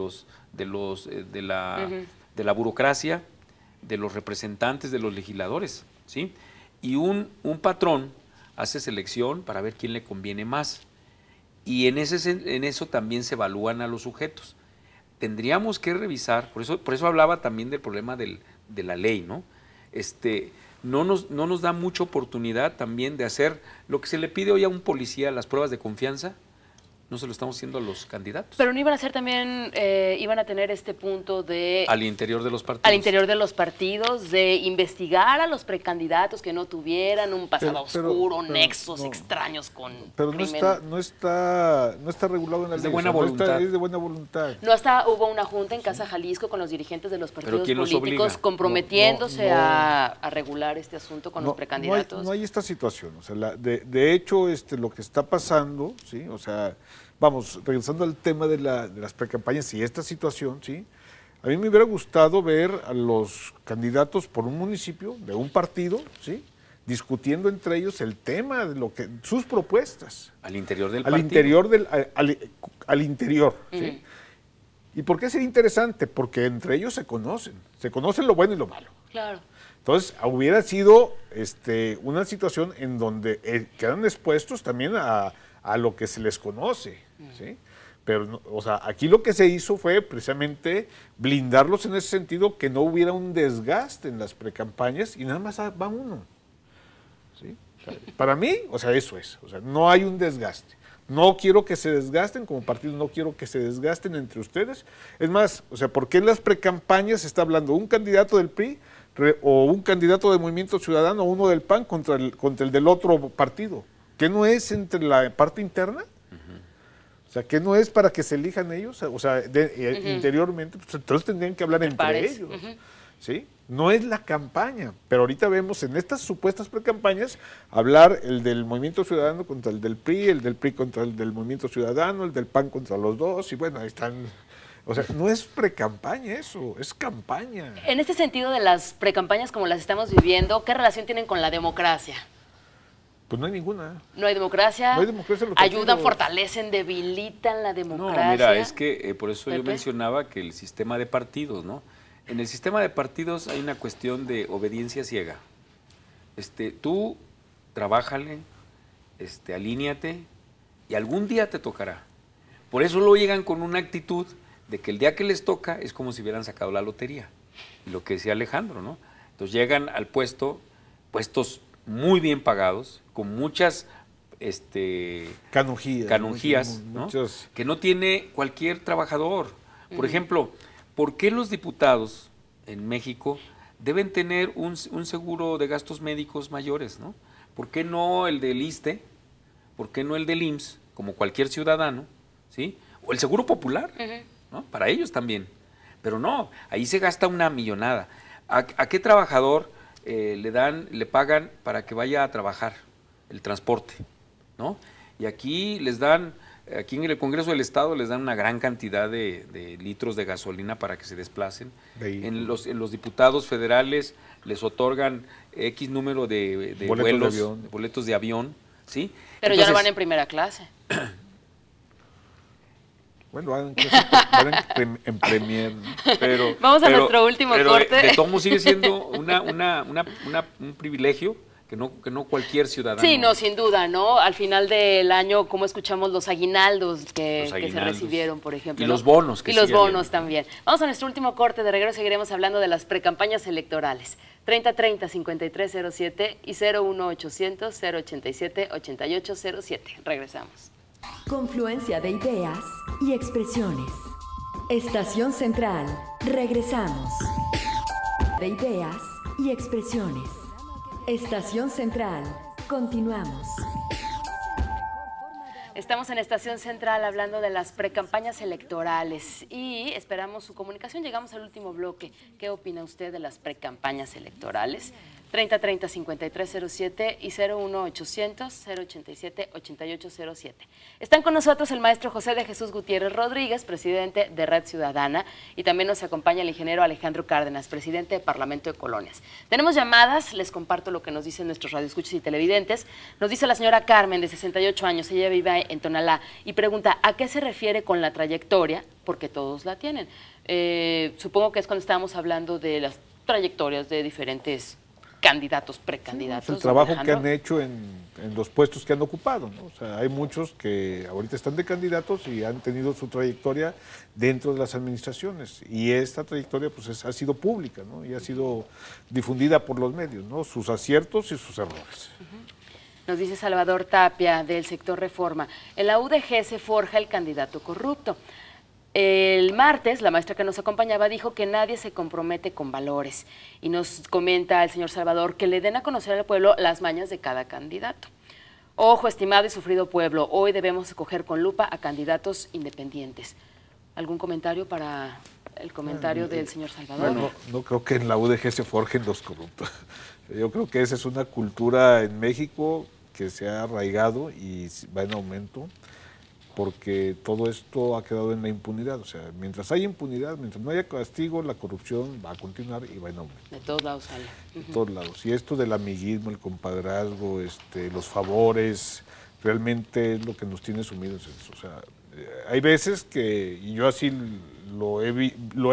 la burocracia, de los representantes, de los legisladores, ¿sí? Y un patrón hace selección para ver quién le conviene más. Y en eso también se evalúan a los sujetos. Tendríamos que revisar, por eso hablaba también del problema de la ley, ¿no? No nos da mucha oportunidad también de hacer lo que se le pide hoy a un policía, las pruebas de confianza, no se lo estamos haciendo a los candidatos. Pero no iban a ser también, iban a tener este punto de... Al interior de los partidos. Al interior de los partidos, de investigar a los precandidatos que no tuvieran un pasado oscuro, nexos extraños con crimen. No está regulado en la ley. Es de buena voluntad. Es de buena voluntad. No hasta hubo una junta en Casa Jalisco con los dirigentes de los partidos políticos comprometiéndose a regular este asunto con los precandidatos. No hay esta situación. O sea, de hecho, lo que está pasando, ¿sí? O sea, vamos, regresando al tema de las precampañas y esta situación, ¿sí? A mí me hubiera gustado ver a los candidatos por un municipio, de un partido, ¿sí? Discutiendo entre ellos el tema de sus propuestas. Al interior del partido. Al interior, Uh-huh. ¿sí? ¿Y por qué sería interesante? Porque entre ellos se conocen lo bueno y lo malo. Claro. Entonces, hubiera sido una situación en donde quedan expuestos también a lo que se les conoce, ¿sí? Pero, o sea, aquí lo que se hizo fue precisamente blindarlos en ese sentido, que no hubiera un desgaste en las precampañas y nada más va uno, ¿sí? O sea, para mí, o sea, eso es, o sea, no hay un desgaste. No quiero que se desgasten como partidos, no quiero que se desgasten entre ustedes. Es más, o sea, ¿por qué en las precampañas se está hablando un candidato del PRI o un candidato del Movimiento Ciudadano o uno del PAN contra el del otro partido? ¿Qué no es entre la parte interna? O sea, ¿qué no es para que se elijan ellos? O sea, interiormente, pues entonces tendrían que hablar entre ellos, ¿sí? No es la campaña, pero ahorita vemos en estas supuestas precampañas hablar el del Movimiento Ciudadano contra el del PRI contra el del Movimiento Ciudadano, el del PAN contra los dos, y bueno, ahí están. O sea, no es precampaña eso, es campaña. En este sentido de las precampañas como las estamos viviendo, ¿qué relación tienen con la democracia? Pues no hay ninguna. No hay democracia. No hay democracia en los ayudan, partidos. fortalecen, debilitan la democracia. No, mira, es que por eso Pepe. yo mencionaba que el sistema de partidos, ¿no? En el sistema de partidos hay una cuestión de obediencia ciega. Tú trabájale, alíñate y algún día te tocará. Por eso luego llegan con una actitud de que el día que les toca es como si hubieran sacado la lotería. Lo que decía Alejandro, ¿no? Entonces llegan al puestos muy bien pagados, con muchas canonjías, ¿no? Que no tiene cualquier trabajador. Por ejemplo, ¿por qué los diputados en México deben tener un seguro de gastos médicos mayores, ¿no? ¿Por qué no el del ISSSTE? ¿Por qué no el del IMSS, como cualquier ciudadano? ¿Sí? O el seguro popular, ¿no? Para ellos también. Pero no, ahí se gasta una millonada. ¿A qué trabajador le pagan para que vaya a trabajar el transporte, ¿no? Y aquí aquí en el Congreso del Estado les dan una gran cantidad de litros de gasolina para que se desplacen. En los diputados federales les otorgan X número de boletos de avión, ¿sí? Pero entonces, ya no van en primera clase. Bueno, van en premier. Vamos a nuestro último corte. De todo modo sigue siendo un privilegio que no cualquier ciudadano. Sí, no, sin duda, ¿no? Al final del año, como escuchamos los aguinaldos que se recibieron, por ejemplo. Y ¿no? los bonos. Y los bonos también. Vamos a nuestro último corte. De regreso seguiremos hablando de las precampañas electorales. 3030-5307 y 01800-087-8807. Regresamos. Confluencia de ideas y expresiones. Estación Central. Regresamos. De ideas y expresiones. Estación Central. Continuamos. Estamos en Estación Central hablando de las precampañas electorales y esperamos su comunicación. Llegamos al último bloque. ¿Qué opina usted de las precampañas electorales? 3030-5307 y 01800-087-8807. Están con nosotros el maestro José de Jesús Gutiérrez Rodríguez, presidente de Red Ciudadana, y también nos acompaña el ingeniero Alejandro Cárdenas, presidente de Parlamento de Colonias. Tenemos llamadas, les comparto lo que nos dicen nuestros radioescuchas y televidentes. Nos dice la señora Carmen, de 68 años, ella vive en Tonalá, y pregunta, ¿a qué se refiere con la trayectoria? Porque todos la tienen. Supongo que es cuando estábamos hablando de las trayectorias de diferentes candidatos, precandidatos. Sí, el trabajo que han hecho en los puestos que han ocupado, ¿no? O sea, hay muchos que ahorita están de candidatos y han tenido su trayectoria dentro de las administraciones, y esta trayectoria pues ha sido pública, ¿no? Y ha sido difundida por los medios, ¿no? Sus aciertos y sus errores. Nos dice Salvador Tapia, del sector Reforma, en la UDG se forja el candidato corrupto. El martes, la maestra que nos acompañaba dijo que nadie se compromete con valores, y nos comenta el señor Salvador que le den a conocer al pueblo las mañas de cada candidato. Ojo, estimado y sufrido pueblo, hoy debemos escoger con lupa a candidatos independientes. ¿Algún comentario para el comentario del señor Salvador? Bueno, no creo que en la UDG se forjen los corruptos. Yo creo que esa es una cultura en México que se ha arraigado y va en aumento, porque todo esto ha quedado en la impunidad. O sea, mientras haya impunidad, mientras no haya castigo, la corrupción va a continuar y va en aumento. De todos lados sale. De todos lados. Y esto del amiguismo, el compadrazgo, los favores, realmente es lo que nos tiene sumidos en eso. O sea, hay veces que, y yo así lo he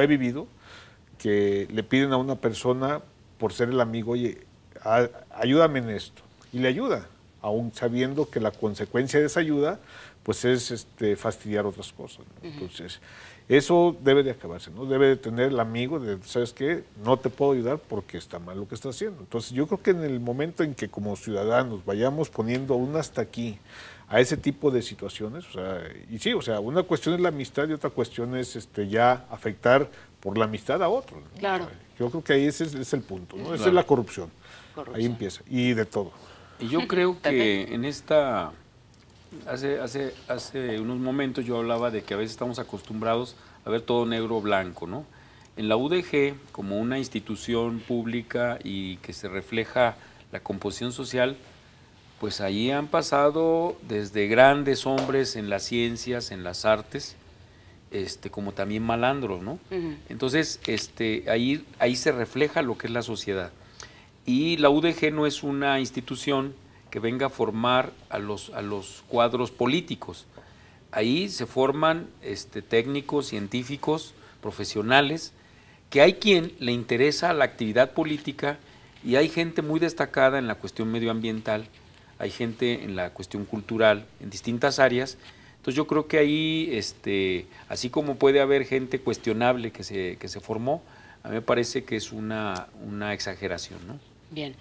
vivido, que le piden a una persona por ser el amigo, oye, ayúdame en esto. Y le ayuda, aún sabiendo que la consecuencia de esa ayuda pues es fastidiar otras cosas, ¿no? Entonces, eso debe de acabarse, ¿no? Debe de tener el amigo de, ¿sabes qué? No te puedo ayudar porque está mal lo que estás haciendo. Entonces, yo creo que en el momento en que como ciudadanos vayamos poniendo un hasta aquí a ese tipo de situaciones, o sea, y sí, o sea, una cuestión es la amistad y otra cuestión es ya afectar por la amistad a otros, ¿no? Claro. O sea, yo creo que ahí ese es el punto, ¿no? Esa es la corrupción. Ahí empieza, y de todo. Y yo creo que en esta... Hace unos momentos yo hablaba de que a veces estamos acostumbrados a ver todo negro o blanco, ¿no? En la UDG, como una institución pública y que se refleja la composición social, pues ahí han pasado desde grandes hombres en las ciencias, en las artes, como también malandros, ¿no? Entonces, ahí se refleja lo que es la sociedad. Y la UDG no es una institución que venga a formar a los cuadros políticos. Ahí se forman técnicos, científicos, profesionales, que hay quien le interesa la actividad política y hay gente muy destacada en la cuestión medioambiental, hay gente en la cuestión cultural, en distintas áreas. Entonces yo creo que ahí, así como puede haber gente cuestionable que se formó, a mí me parece que es una exageración, ¿no? Bien.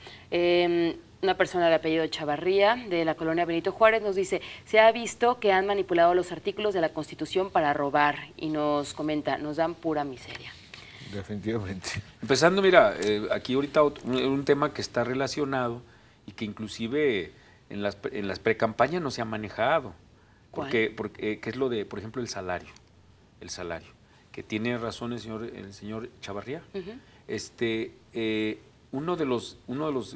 Una persona de apellido Chavarría, de la colonia Benito Juárez, nos dice, se ha visto que han manipulado los artículos de la Constitución para robar, y nos comenta, nos dan pura miseria. Definitivamente. Empezando, mira, aquí ahorita un tema que está relacionado y que inclusive en las precampañas no se ha manejado. Porque que es lo de, por ejemplo, el salario, que tiene razón el señor Chavarría. uno de los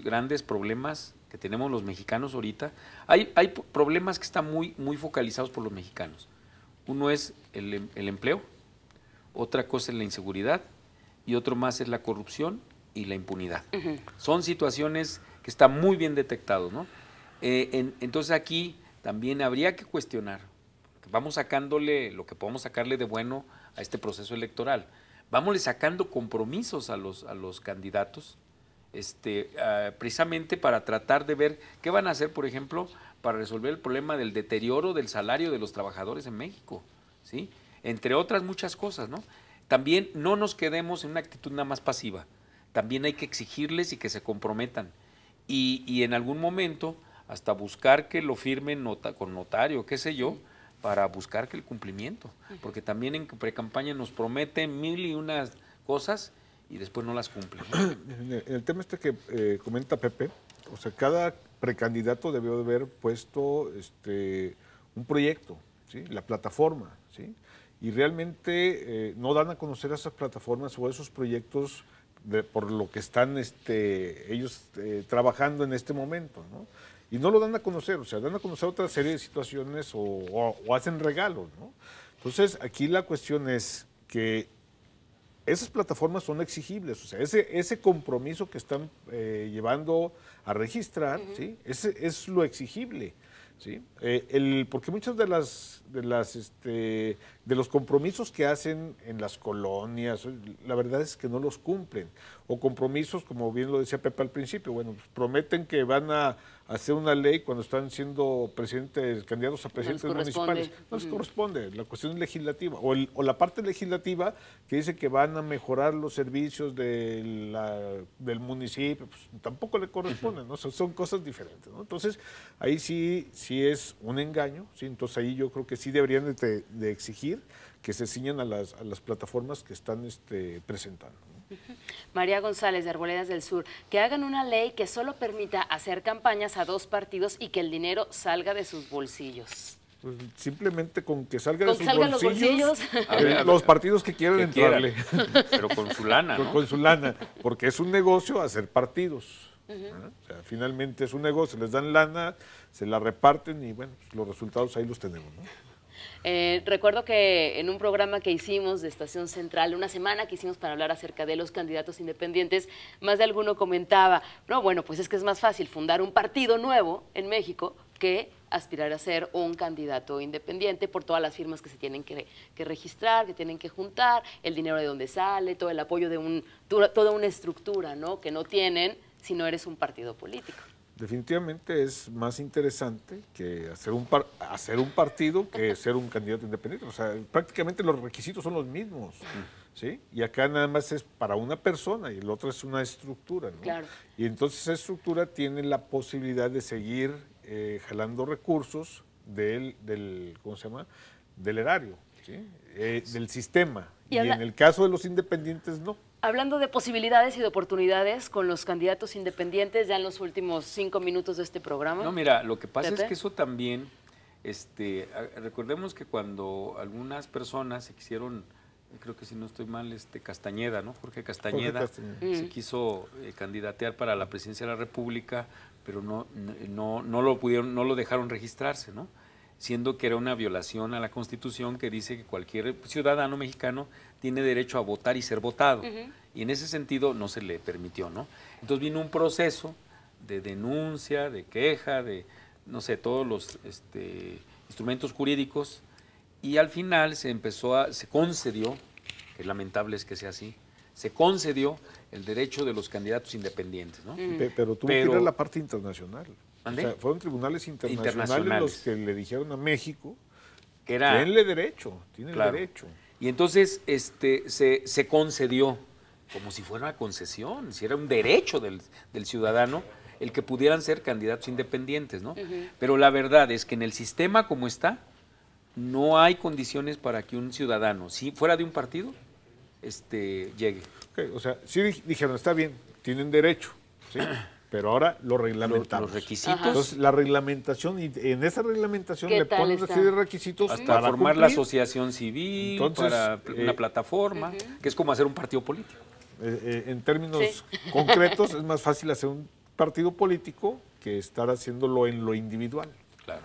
grandes problemas que tenemos los mexicanos ahorita, hay problemas que están muy focalizados por los mexicanos. Uno es el empleo, otra cosa es la inseguridad y otro más es la corrupción y la impunidad. Son situaciones que están muy bien detectados, ¿no? Entonces aquí también habría que cuestionar, vamos sacándole lo que podemos sacarle de bueno a este proceso electoral, vámosle sacando compromisos a los candidatos, precisamente para tratar de ver qué van a hacer, por ejemplo, para resolver el problema del deterioro del salario de los trabajadores en México, ¿sí? Entre otras muchas cosas, ¿no? También no nos quedemos en una actitud nada más pasiva, también hay que exigirles y que se comprometan, y en algún momento hasta buscar que lo firmen con notario, qué sé yo, para buscar que el cumplimiento, porque también en precampaña nos prometen 1001 cosas y después no las cumplen. El tema que comenta Pepe, o sea, cada precandidato debió de haber puesto un proyecto, ¿sí? La plataforma, ¿sí? Y realmente no dan a conocer esas plataformas o esos proyectos por lo que están ellos trabajando en este momento, ¿no? Y no lo dan a conocer, o sea, dan a conocer otra serie de situaciones o hacen regalos, ¿no? Entonces, aquí la cuestión es que esas plataformas son exigibles, o sea, ese compromiso que están llevando a registrar, ¿sí? Ese es lo exigible, ¿sí? Porque muchos de los compromisos que hacen en las colonias, la verdad es que no los cumplen, o compromisos, como bien lo decía Pepe al principio, bueno, pues prometen que van a hacer una ley cuando están siendo candidatos a presidentes municipales. No les corresponde, la cuestión es legislativa, o la parte legislativa que dice que van a mejorar los servicios del municipio, pues tampoco le corresponde, ¿no? Son cosas diferentes, ¿no? Entonces, ahí sí es un engaño, ¿sí? Entonces ahí yo creo que sí deberían de exigir que se ciñan a las plataformas que están presentando, ¿no? María González, de Arboledas del Sur, que hagan una ley que solo permita hacer campañas a 2 partidos y que el dinero salga de sus bolsillos. Pues simplemente con que salga de sus los bolsillos. Los partidos que quieran entrarle. Pero con su lana, ¿no? Con su lana, porque es un negocio hacer partidos. O sea, finalmente es un negocio, les dan lana, se la reparten y bueno, pues los resultados ahí los tenemos, ¿no? Recuerdo que en un programa que hicimos de Estación Central, una semana que hicimos para hablar acerca de los candidatos independientes, más de alguno comentaba, no, bueno, pues es que es más fácil fundar un partido nuevo en México que aspirar a ser un candidato independiente por todas las firmas que se tienen que registrar, que tienen que juntar, el dinero de dónde sale, todo el apoyo de toda una estructura, ¿no? Que no tienen si no eres un partido político. Definitivamente es más interesante que hacer un partido que ser un candidato independiente. O sea, prácticamente los requisitos son los mismos, ¿sí? Y acá nada más es para una persona y el otro es una estructura, ¿no? Claro. Y entonces esa estructura tiene la posibilidad de seguir jalando recursos ¿cómo se llama? Del erario, ¿sí? Del sistema. Y en el caso de los independientes, no. Hablando de posibilidades y de oportunidades con los candidatos independientes, ya en los últimos 5 minutos de este programa. No, mira, lo que pasa Pepe. es que eso también, recordemos que cuando algunas personas se quisieron, creo que si no estoy mal, Castañeda, ¿no? Jorge Castañeda se quiso candidatear para la presidencia de la República, pero no lo dejaron registrarse, ¿no? Siendo que era una violación a la Constitución que dice que cualquier ciudadano mexicano tiene derecho a votar y ser votado. Y en ese sentido no se le permitió, ¿no? Entonces vino un proceso de denuncia, de queja, de, no sé, todos los instrumentos jurídicos, y al final se concedió, que lamentable es que sea así, se concedió el derecho de los candidatos independientes, ¿no? Pero tuvo que ir a la parte internacional. O sea, fueron tribunales internacionales los que le dijeron a México que tiene derecho, tiene el derecho. Y entonces se concedió, como si fuera una concesión, si era un derecho del ciudadano el que pudieran ser candidatos independientes, ¿no? Pero la verdad es que en el sistema como está, no hay condiciones para que un ciudadano, si fuera de un partido, llegue. Okay, o sea, sí dijeron, está bien, tienen derecho, ¿sí? Pero ahora lo reglamentamos. Los requisitos. Entonces, la reglamentación, y en esa reglamentación le ponen una serie de requisitos hasta para formar cumplir. la asociación civil, entonces, para una plataforma, que es como hacer un partido político. En términos concretos, es más fácil hacer un partido político que estar haciéndolo en lo individual. Claro.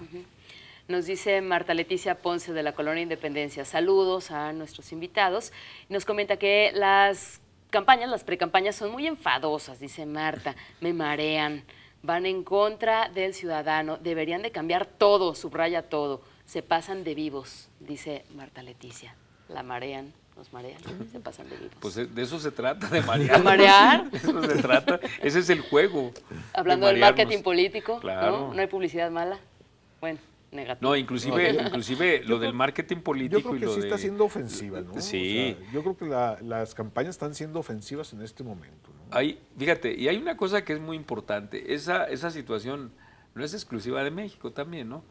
Nos dice Marta Leticia Ponce de la Colonia Independencia, saludos a nuestros invitados. Nos comenta que las campañas, las precampañas son muy enfadosas, dice Marta, me marean, van en contra del ciudadano, deberían de cambiar todo, subraya todo, se pasan de vivos, dice Marta Leticia, la marean. Nos marean, se pasan de vivos. Pues de eso se trata, de marear. ¿De marear? De eso se trata, ese es el juego. Hablando del marketing político, claro. ¿no? No hay publicidad mala. Bueno, negativo. No, inclusive lo del marketing político. Yo creo que y lo sí de... está siendo ofensiva, ¿no? Sí. O sea, yo creo que las campañas están siendo ofensivas en este momento, ¿no? Fíjate, y hay una cosa que es muy importante, esa situación no es exclusiva de México también, ¿no?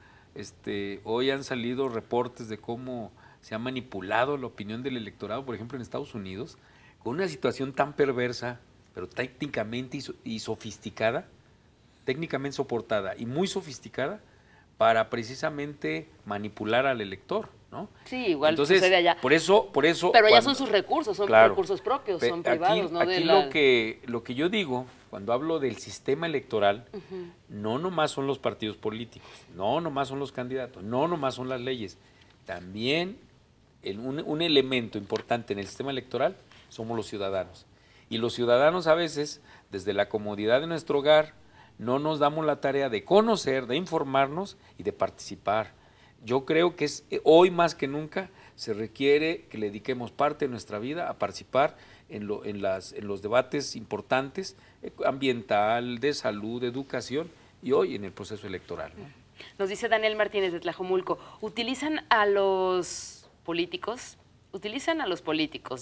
Hoy han salido reportes de cómo se ha manipulado la opinión del electorado, por ejemplo, en Estados Unidos, con una situación tan perversa, pero técnicamente y sofisticada, técnicamente soportada y muy sofisticada, para precisamente manipular al elector, ¿no? Sí, igual entonces, sucede allá. Por eso. Pero allá son sus recursos, son recursos propios, son privados, ¿no? Aquí lo que yo digo, cuando hablo del sistema electoral, no nomás son los partidos políticos, no nomás son los candidatos, no nomás son las leyes, también un elemento importante en el sistema electoral somos los ciudadanos. Y los ciudadanos a veces, desde la comodidad de nuestro hogar, no nos damos la tarea de conocer, de informarnos y de participar. Yo creo que hoy más que nunca se requiere que le dediquemos parte de nuestra vida a participar en los debates importantes, ambiental, de salud, de educación y hoy en el proceso electoral, ¿no? Nos dice Daniel Martínez de Tlajomulco, utilizan a los políticos,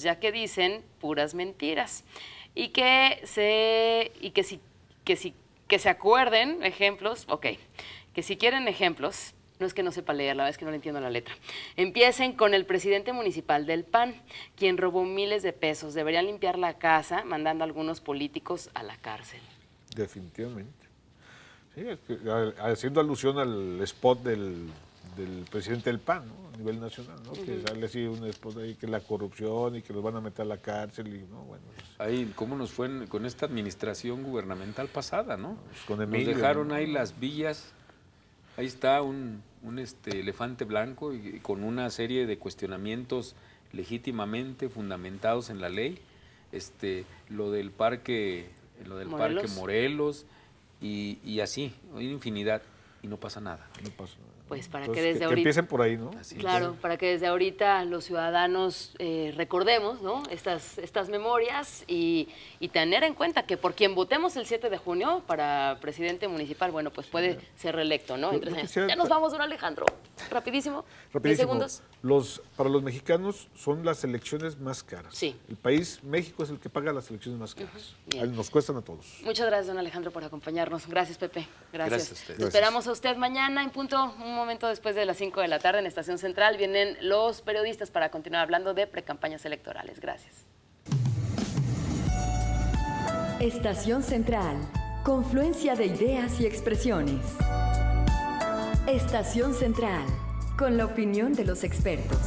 ya que dicen puras mentiras y que se acuerden ejemplos, que si quieren ejemplos, no es que no sepa leer, la verdad es que no le entiendo la letra, empiecen con el presidente municipal del PAN, quien robó miles de pesos, deberían limpiar la casa mandando a algunos políticos a la cárcel. Definitivamente. Sí, haciendo alusión al spot del presidente del PAN, ¿no? A nivel nacional, ¿no? Que sale así un spot ahí que la corrupción y que los van a meter a la cárcel y no, bueno. Ahí, ¿cómo nos fue con esta administración gubernamental pasada, no? Pues con Emilio, nos dejaron, ¿no? Ahí las villas, ahí está un elefante blanco y con una serie de cuestionamientos legítimamente fundamentados en la ley, lo del parque Morelos y así, hay infinidad y no pasa nada. No pasa nada. Pues para Entonces, que desde ahorita... Que empiecen por ahí, ¿no? Así claro, para que desde ahorita los ciudadanos recordemos, ¿no? estas memorias y tener en cuenta que por quien votemos el 7 de junio para presidente municipal, bueno, pues puede ser reelecto, ¿no? En 3 años. Ya nos vamos, don Alejandro. Rapidísimo. 10 segundos. Para los mexicanos son las elecciones más caras. Sí. El país, México, es el que paga las elecciones más caras. Nos cuestan a todos. Muchas gracias, don Alejandro, por acompañarnos. Gracias, Pepe. Gracias. A usted. Esperamos a usted mañana en punto, un momento después de las 5 de la tarde en Estación Central. Vienen los periodistas para continuar hablando de precampañas electorales. Gracias. Estación Central. Confluencia de ideas y expresiones. Estación Central. Con la opinión de los expertos.